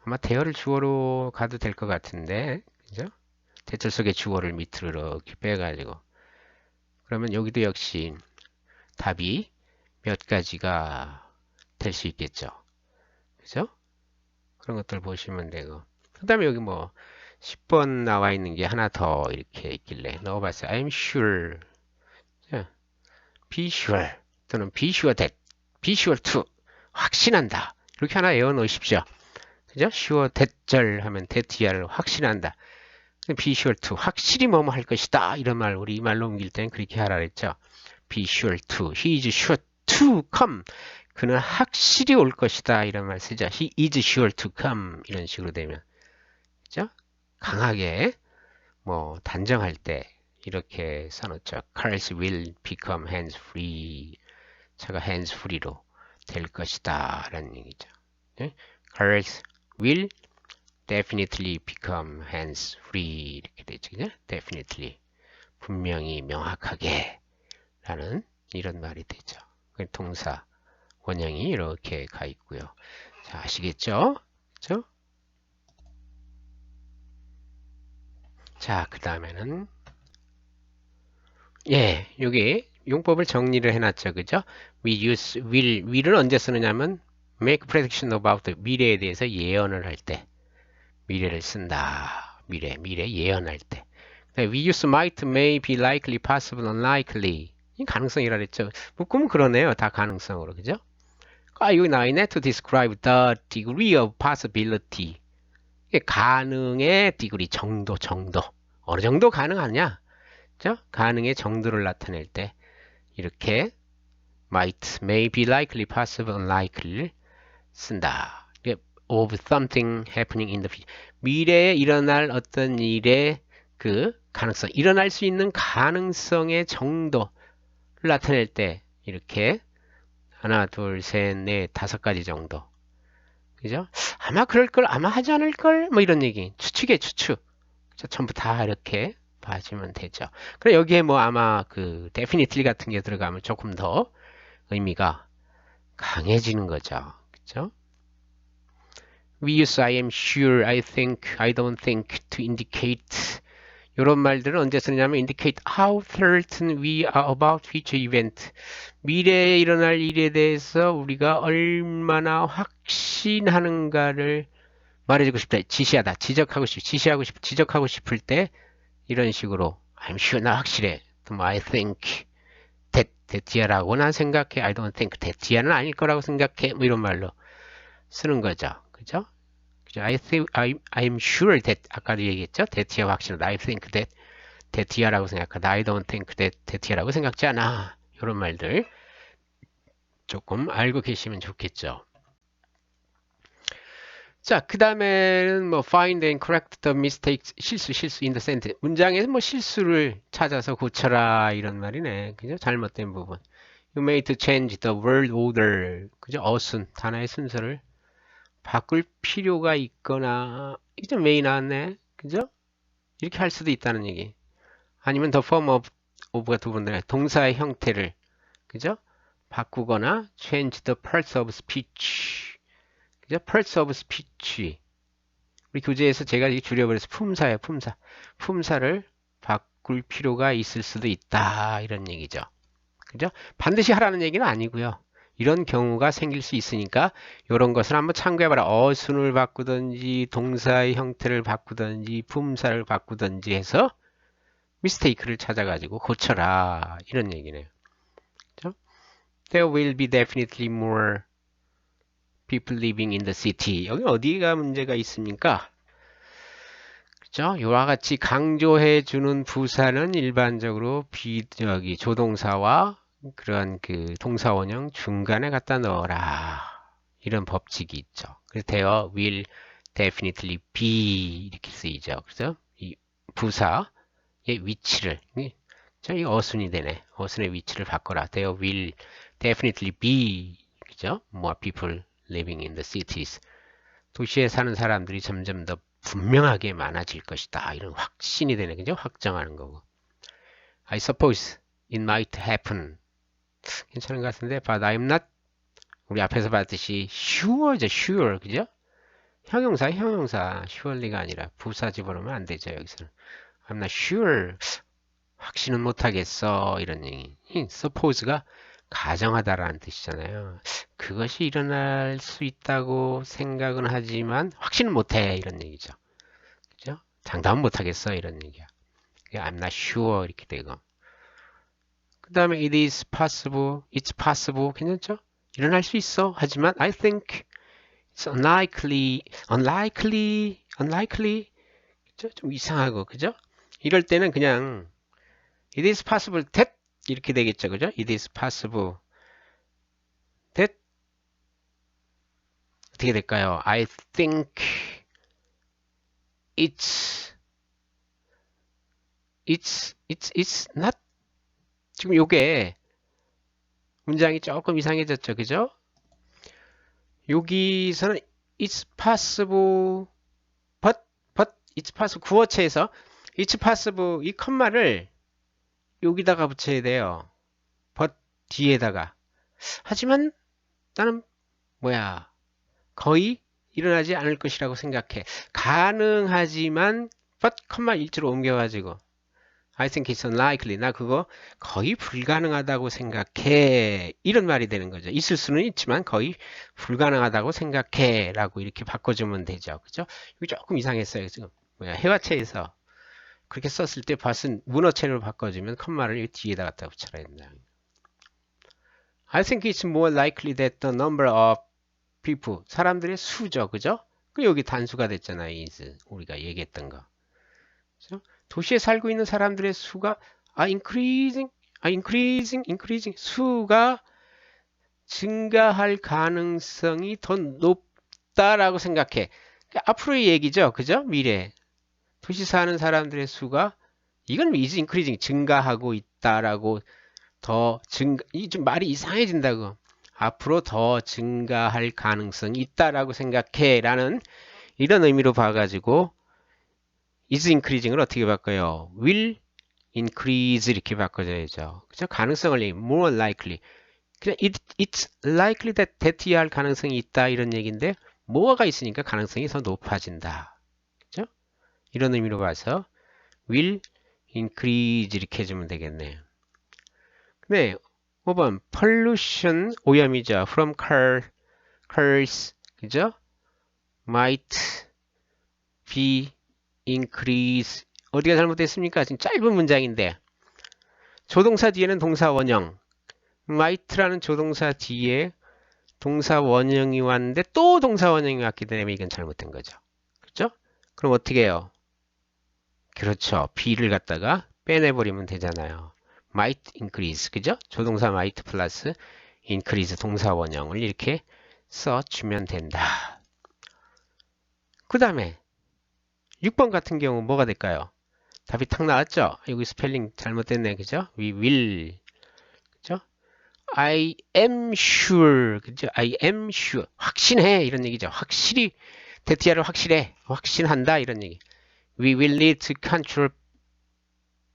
아마 대어를 주어로 가도 될 것 같은데, 그죠? 대절 속의 주어를 밑으로 이렇게 빼가지고. 그러면 여기도 역시 답이 몇 가지가 될 수 있겠죠. 그죠? 그런 것들 보시면 되고. 그 다음에 여기 뭐 10번 나와 있는 게 하나 더 이렇게 있길래 넣어봤어요. I'm sure. be sure. 또는 be sure that. be sure to. 확신한다. 이렇게 하나 외워 놓으십시오. 그죠? sure that절 하면 that야를 확신한다. be sure to. 확실히 뭐뭐 할 것이다. 이런 말, 우리 말로 옮길 때는 그렇게 하라 그랬죠. be sure to. he is sure to come. 그는 확실히 올 것이다. 이런 말 쓰죠. he is sure to come. 이런 식으로 되면. 그죠? 강하게, 뭐, 단정할 때, 이렇게 써놓죠. cars will become hands free. 차가 hands free로 될 것이다. 라는 얘기죠. 네? cars will definitely become hands free. 이렇게 되죠. 그죠? definitely. 분명히, 명확하게. 라는 이런 말이 되죠. 동사, 원형이 이렇게 가 있고요. 자, 아시겠죠? 그죠? 자, 그 다음에는 예, 여기 용법을 정리를 해놨죠. 그죠? We use will을 언제 쓰느냐면 make prediction about the 미래에 대해서 예언을 할 때 미래를 쓴다. 미래 예언할 때. We use might, may, be likely, possible, unlikely. 이 가능성이라 그랬죠. 묶으면 그러네요. 다 가능성으로. 그죠? 여기 나와 있네. To describe the degree of possibility. 가능의 degree, 정도. 어느 정도 가능하냐? 그죠? 가능의 정도를 나타낼 때 이렇게 might, may, be likely, possible, unlikely를 쓴다. of something happening in the future. 미래에 일어날 어떤 일의 그 가능성, 일어날 수 있는 가능성의 정도를 나타낼 때 이렇게 하나, 둘, 셋, 넷, 다섯 가지 정도. 그죠? 아마 그럴 걸, 아마 하지 않을 걸, 뭐 이런 얘기. 추측에 추측. 전부 다 이렇게 봐주면 되죠. 그래 여기에 뭐 아마 그 definitely 같은 게 들어가면 조금 더 의미가 강해지는 거죠. 그죠? We use I am sure, I think, I don't think to indicate 이런 말들은 언제 쓰느냐면 indicate how certain we are about future event. 미래에 일어날 일에 대해서 우리가 얼마나 확신하는가를 말해주고 싶다. 지시하다. 지적하고 싶을 때 이런 식으로 I'm sure 나 확실해. 또 뭐 I think that이야라고 난 생각해. I don't think that이야는 아닐 거라고 생각해. 뭐 이런 말로 쓰는 거죠. 그죠? I think I'm sure that 아까도 얘기했죠. that이야 확실하다. I think that이야라고 생각하다. I don't think that이야라고 생각지 않아. 이런 말들 조금 알고 계시면 좋겠죠. 자, 그 다음에는 뭐 find and correct the mistakes, 실수 in the sentence. 문장에서 뭐 실수를 찾아서 고쳐라 이런 말이네. 그죠? 잘못된 부분. You made to change the word order. 그죠? 어순, 단어의 순서를 바꿀 필요가 있거나 이게 좀 may 나왔네. 그죠? 이렇게 할 수도 있다는 얘기. 아니면 the form of가 두 번 들어요. 동사의 형태를 그죠? 바꾸거나 change the parts of speech. 그죠? parts of speech. 우리 교재에서 제가 줄여버려서 품사예요, 품사. 품사를 바꿀 필요가 있을 수도 있다. 이런 얘기죠. 그죠? 반드시 하라는 얘기는 아니고요. 이런 경우가 생길 수 있으니까 이런 것을 한번 참고해봐라. 어순을 바꾸든지 동사의 형태를 바꾸든지 품사를 바꾸든지 해서 미스테이크를 찾아가지고 고쳐라. 이런 얘기네요. 그죠? There will be definitely more people living in the city. 여기 어디가 문제가 있습니까? 그죠? 이와 같이 강조해 주는 부사는 일반적으로 조동사와 그런 그 동사 원형 중간에 갖다 넣어라. 이런 법칙이 있죠. 그래서 there will definitely be 이렇게 쓰이죠. 그래서 이 부사의 위치를 이 어순이 되네. 어순의 위치를 바꿔라. There will definitely be 그죠? More people living in the cities. 도시에 사는 사람들이 점점 더 분명하게 많아질 것이다. 이런 확신이 되네. 그죠? 확정하는 거고. I suppose it might happen. 괜찮은 것 같은데, but I'm not. 우리 앞에서 봤듯이 sure죠, sure. 그죠? 형용사. surely가 아니라 부사 집어넣으면 안 되죠, 여기서는. I'm not sure. 확신은 못하겠어. 이런 얘기. suppose가 가정하다라는 뜻이잖아요. 그것이 일어날 수 있다고 생각은 하지만 확신은 못해 이런 얘기죠. 그죠? 장담은 못하겠어 이런 얘기야. I'm not sure 이렇게 되고. 그 다음에 it is possible, it's possible 괜찮죠? 일어날 수 있어. 하지만 I think it's unlikely. 그죠? 좀 이상하고 그죠? 이럴 때는 그냥 it is possible that 이렇게 되겠죠. 그죠? It is possible that 어떻게 될까요? I think it's not 지금 요게 문장이 조금 이상해졌죠. 그죠? 여기서는 it's possible but it's possible 구어체에서 it's possible 이 컴마를 여기다가 붙여야 돼요. but 뒤에다가. 하지만 나는 거의 일어나지 않을 것이라고 생각해. 가능하지만 but 컴마 일자로 옮겨가지고 I think it's unlikely. 나 그거 거의 불가능하다고 생각해. 이런 말이 되는 거죠. 있을 수는 있지만 거의 불가능하다고 생각해. 라고 이렇게 바꿔주면 되죠. 그죠? 여기 조금 이상했어요. 지금 회화체에서 그렇게 썼을 때 밭은 문어체로 바꿔주면 컴마를 뒤에다 갖다 붙여야 된다. I think it's more likely that the number of people, 사람들의 수죠. 그죠? 여기 단수가 됐잖아요. is. 우리가 얘기했던 거. 그죠? 도시에 살고 있는 사람들의 수가 increasing. 수가 증가할 가능성이 더 있다라고 생각해. 그러니까 앞으로의 얘기죠. 그죠? 미래. 도시 사는 사람들의 수가 이건 is increasing 증가하고 있다라고 더 이 좀 말이 이상해진다고. 앞으로 더 증가할 가능성이 있다라고 생각해 라는 이런 의미로 봐가지고 is increasing을 어떻게 바꿔요? will increase 이렇게 바꿔줘야죠. 그죠? 가능성을 more likely. 그냥 it's likely that 할 가능성이 있다 이런 얘기인데 뭐가 있으니까 가능성이 더 높아진다. 그죠? 이런 의미로 봐서 will increase 이렇게 해주면 되겠네요. 네, 5번 pollution 오염이죠. from cars 그죠? might be increase 어디가 잘못됐습니까? 지금 짧은 문장인데 조동사 뒤에는 동사 원형 might라는 조동사 뒤에 동사 원형이 왔는데 또 동사 원형이 왔기 때문에 이건 잘못된 거죠. 그렇죠? 그럼 어떻게 해요? 그렇죠. be를 갖다가 빼내버리면 되잖아요. might increase 그죠? 조동사 might 플러스 increase 동사 원형을 이렇게 써주면 된다. 그 다음에 6번 같은 경우 뭐가 될까요? 답이 탁 나왔죠? 여기 스펠링 잘못됐네. 그죠? we will 그죠? I am sure 그죠? I am sure 확신해 이런 얘기죠. 확실히 대티아를 확실해 확신한다 이런 얘기. We will need to control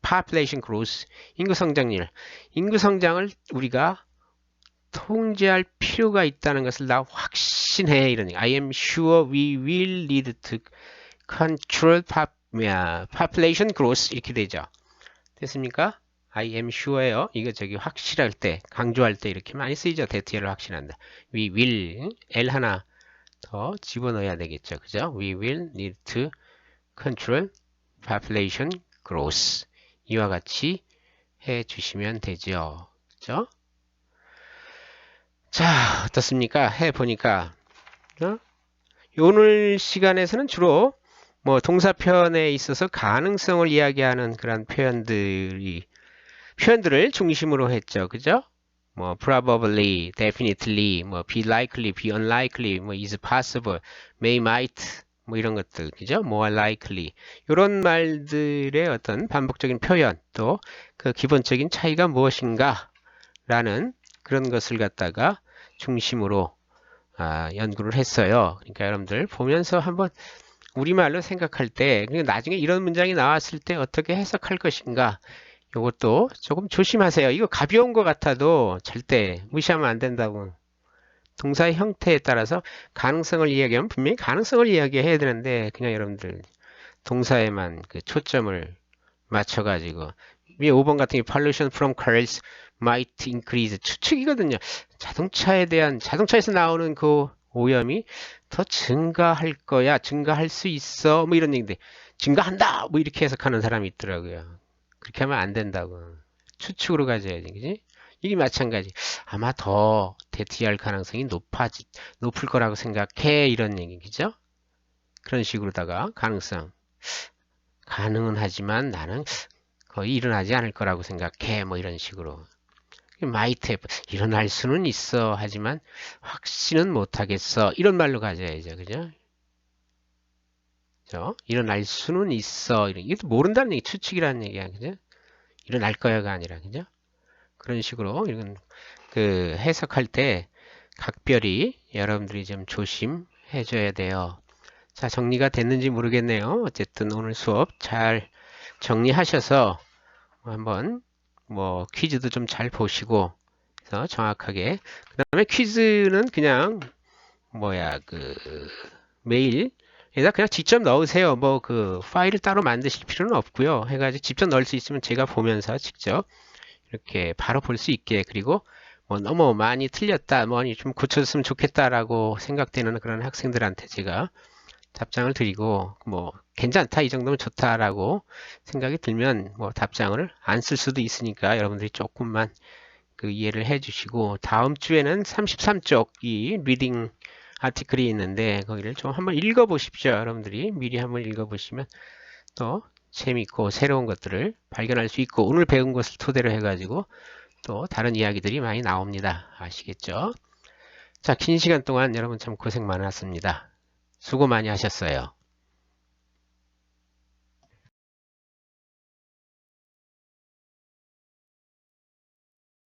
population growth 인구 성장률 인구 성장을 우리가 통제할 필요가 있다는 것을 나 확신해 이런 얘기. I am sure we will need to control population growth 이렇게 되죠. 됐습니까? I am sure예요. 이거 저기 확실할 때, 강조할 때 이렇게 많이 쓰이죠. 대티어를 확신한다. We will L 하나 더 집어넣어야 되겠죠. 그죠? We will need to control population growth. 이와 같이 해 주시면 되죠. 그죠? 자, 어떻습니까? 해 보니까 오늘 시간에서는 주로 뭐 동사편에 있어서 가능성을 이야기하는 그런 표현들을 중심으로 했죠. 그죠? 뭐 probably, definitely, 뭐 be likely, be unlikely, 뭐 is possible, may, might 뭐 이런 것들. 그죠? more likely. 이런 말들의 어떤 반복적인 표현 또 그 기본적인 차이가 무엇인가 라는 그런 것을 갖다가 중심으로 연구를 했어요. 그러니까 여러분들 보면서 한번 우리말로 생각할 때 나중에 이런 문장이 나왔을 때 어떻게 해석할 것인가 이것도 조금 조심하세요. 이거 가벼운 것 같아도 절대 무시하면 안 된다고. 동사의 형태에 따라서 가능성을 이야기하면 분명히 가능성을 이야기해야 되는데 그냥 여러분들 동사에만 그 초점을 맞춰가지고 위에 5번 같은 게 pollution from cars might increase 추측이거든요. 자동차에서 나오는 그 오염이 더 증가할 거야, 증가할 수 있어, 뭐 이런 얘기인데 증가한다, 뭐 이렇게 해석하는 사람이 있더라고요. 그렇게 하면 안 된다고. 추측으로 가져야지, 그지? 이게 마찬가지. 아마 더 대티할 가능성이 높을 거라고 생각해, 이런 얘기죠. 그런 식으로다가 가능성. 가능은 하지만 나는 거의 일어나지 않을 거라고 생각해, 뭐 이런 식으로. might have, 일어날 수는 있어 하지만 확신은 못하겠어 이런 말로 가져야죠. 그죠? 일어날 수는 있어 이것도 모른다는 얘기 추측이라는 얘기야. 그죠? 일어날 거야가 아니라 그죠? 그런 식으로 이건 그 해석할 때 각별히 여러분들이 좀 조심해 줘야 돼요. 자, 정리가 됐는지 모르겠네요. 어쨌든 오늘 수업 잘 정리하셔서 한번 뭐 퀴즈도 좀 잘 보시고 그래서 정확하게 그 다음에 퀴즈는 그냥 메일에다 그냥 직접 넣으세요. 뭐 그 파일을 따로 만드실 필요는 없고요. 해가지고 직접 넣을 수 있으면 제가 보면서 직접 이렇게 바로 볼 수 있게 그리고 뭐 너무 많이 틀렸다 뭐 좀 고쳐줬으면 좋겠다라고 생각되는 그런 학생들한테 제가 답장을 드리고 뭐 괜찮다 이 정도면 좋다라고 생각이 들면 뭐 답장을 안 쓸 수도 있으니까 여러분들이 조금만 그 이해를 해주시고 다음 주에는 33쪽이 리딩 아티클이 있는데 거기를 좀 한번 읽어보십시오. 여러분들이 미리 한번 읽어보시면 또 재밌고 새로운 것들을 발견할 수 있고 오늘 배운 것을 토대로 해가지고 또 다른 이야기들이 많이 나옵니다. 아시겠죠? 자, 긴 시간 동안 여러분 참 고생 많았습니다. 수고 많이 하셨어요.